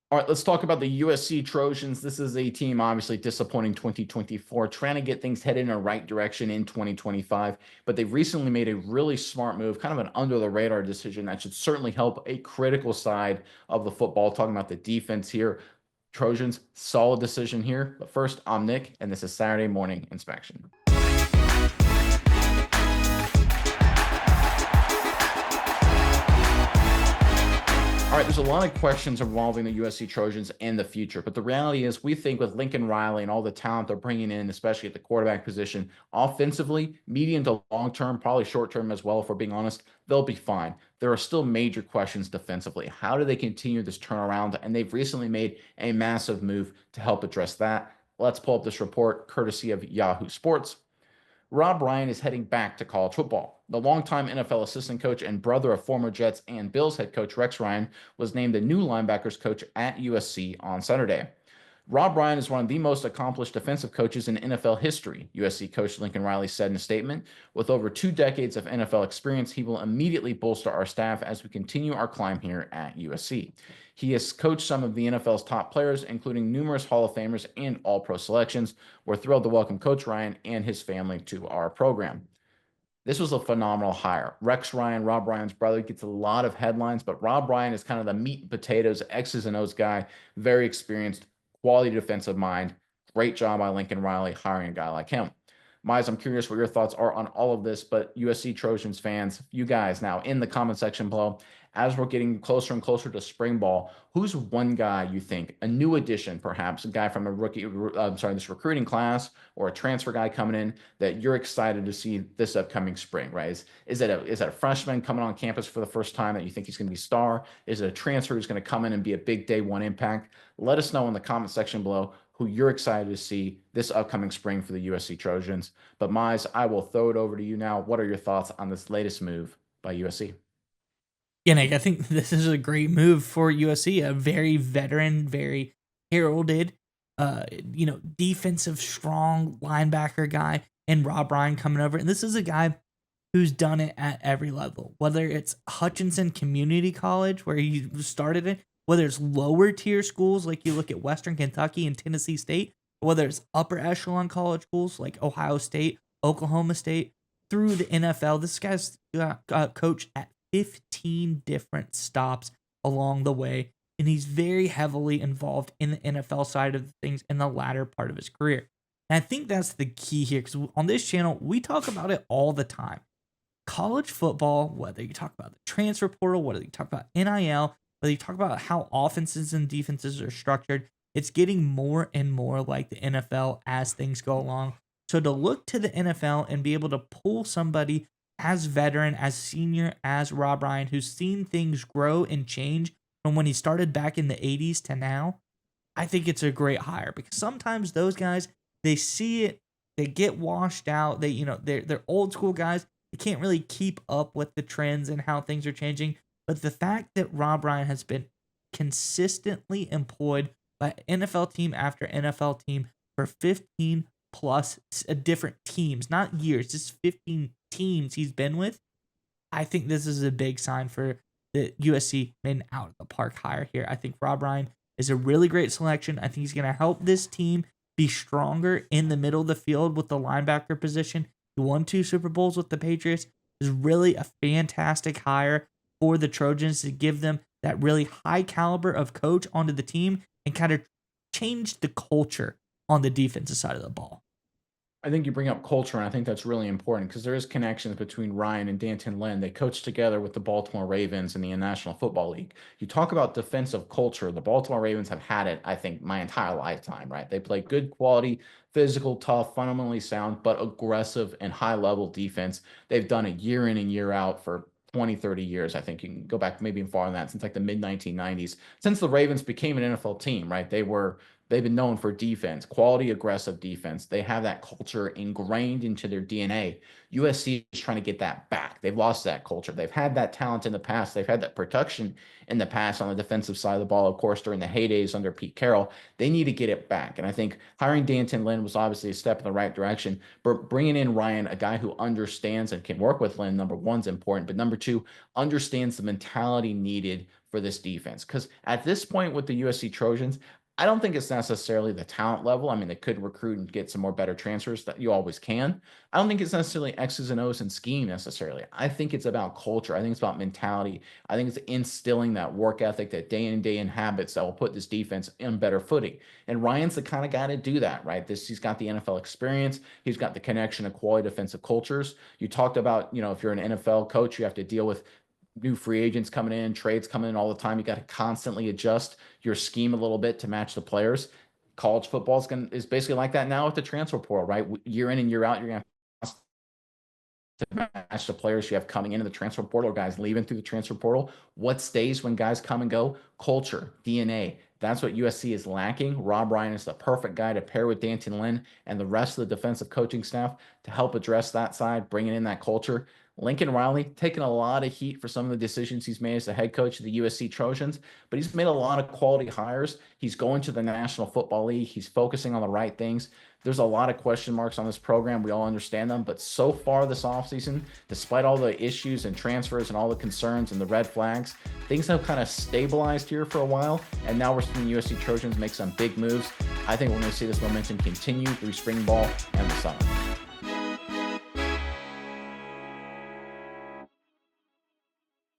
All right, let's talk about the USC Trojans. This is a team obviously disappointing 2024, trying to get things headed in the right direction in 2025. But they've recently made a really smart move, kind of an under the radar decision that should certainly help a critical side of the football. Talking about the defense here, Trojans, solid decision here. But first, I'm Nick, and this is Saturday Morning Inspection. All right, there's a lot of questions involving the USC Trojans and the future, but the reality is we think with Lincoln Riley and all the talent they're bringing in, especially at the quarterback position, offensively, medium to long term, probably short term as well, if we're being honest, they'll be fine. There are still major questions defensively. How do they continue this turnaround? And they've recently made a massive move to help address that. Let's pull up this report courtesy of Yahoo Sports. Rob Ryan is heading back to college football. The longtime NFL assistant coach and brother of former Jets and Bills head coach Rex Ryan was named the new linebackers coach at USC on Saturday. Rob Ryan is one of the most accomplished defensive coaches in NFL history, USC coach Lincoln Riley said in a statement. With over 2 decades of NFL experience, he will immediately bolster our staff as we continue our climb here at USC. He has coached some of the NFL's top players, including numerous Hall of Famers and All Pro selections. We're thrilled to welcome Coach Ryan and his family to our program. This was a phenomenal hire. Rex Ryan, Rob Ryan's brother, gets a lot of headlines, but Rob Ryan is kind of the meat and potatoes, X's and O's guy, very experienced, quality defensive mind. Great job by Lincoln Riley hiring a guy like him. Mize, I'm curious what your thoughts are on all of this, but USC Trojans fans, you guys now in the comment section below, as we're getting closer and closer to spring ball, who's one guy you think, a new addition, perhaps a guy from a this recruiting class or a transfer guy coming in that you're excited to see this upcoming spring, right? Is it a freshman coming on campus for the first time that you think he's going to be a star? Is it a transfer who's going to come in and be a big day one impact? Let us know in the comment section below who you're excited to see this upcoming spring for the USC Trojans. But Mize, I will throw it over to you now. What are your thoughts on this latest move by USC? Yeah, Nick, I think this is a great move for USC. A very veteran, very heralded, defensive strong linebacker guy, and Rob Ryan coming over. And this is a guy who's done it at every level, whether it's Hutchinson Community College, where he started it, whether it's lower tier schools like you look at Western Kentucky and Tennessee State, or whether it's upper echelon college schools like Ohio State, Oklahoma State, through the NFL. This guy's coached at 15 different stops along the way, and he's very heavily involved in the NFL side of things in the latter part of his career. And I think that's the key here because on this channel, we talk about it all the time. College football, whether you talk about the transfer portal, whether you talk about NIL, whether you talk about how offenses and defenses are structured, it's getting more and more like the NFL as things go along. So to look to the NFL and be able to pull somebody as veteran, as senior as Rob Ryan, who's seen things grow and change from when he started back in the 80s to now, I think it's a great hire because sometimes those guys, they see it, they get washed out. They're old school guys. They can't really keep up with the trends and how things are changing. But the fact that Rob Ryan has been consistently employed by NFL team after NFL team for 15 plus different teams, not years, just 15 teams he's been with, I think this is a big sign for the USC made an out of the park hire here. I think Rob Ryan is a really great selection. I think he's going to help this team be stronger in the middle of the field with the linebacker position. He won 2 Super Bowls with the Patriots. Is really a fantastic hire for the Trojans to give them that really high caliber of coach onto the team and kind of change the culture on the defensive side of the ball. I think you bring up culture, and I think that's really important because there is connections between Ryan and Danton Lynn. They coached together with the Baltimore Ravens in the National Football League. You talk about defensive culture. The Baltimore Ravens have had it, I think, my entire lifetime, right? They play good quality, physical, tough, fundamentally sound, but aggressive and high-level defense. They've done it year in and year out for 20, 30 years. I think you can go back maybe farther than that, since like the mid 1990s, since the Ravens became an NFL team, right? They've been known for defense, quality, aggressive defense. They have that culture ingrained into their DNA. USC is trying to get that back. They've lost that culture. They've had that talent in the past. They've had that production in the past on the defensive side of the ball, of course, during the heydays under Pete Carroll. They need to get it back. And I think hiring Danton Lynn was obviously a step in the right direction. But bringing in Ryan, a guy who understands and can work with Lynn, number one, is important. But number two, understands the mentality needed for this defense. Because at this point with the USC Trojans, I don't think it's necessarily the talent level. I mean, they could recruit and get some more better transfers that you always can. I don't think it's necessarily X's and O's and scheme necessarily. I think it's about culture. I think it's about mentality. I think it's instilling that work ethic, that day in day in habits that will put this defense in better footing. And Ryan's the kind of guy to do that, right? He's got the NFL experience. He's got the connection to quality defensive cultures. You talked about, if you're an NFL coach, you have to deal with new free agents coming in, trades coming in all the time. You got to constantly adjust your scheme a little bit to match the players. College football is basically like that now with the transfer portal, right? Year in and year out, you're going to match the players you have coming into the transfer portal, guys leaving through the transfer portal. What stays when guys come and go? Culture, DNA. That's what USC is lacking. Rob Ryan is the perfect guy to pair with Danton Lynn and the rest of the defensive coaching staff to help address that side, bringing in that culture. Lincoln Riley taking a lot of heat for some of the decisions he's made as the head coach of the USC Trojans, but he's made a lot of quality hires. He's going to the National Football League. He's focusing on the right things. There's a lot of question marks on this program. We all understand them, but so far this offseason, despite all the issues and transfers and all the concerns and the red flags, things have kind of stabilized here for a while, and now we're seeing the USC Trojans make some big moves. I think we're going to see this momentum continue through spring ball and the summer.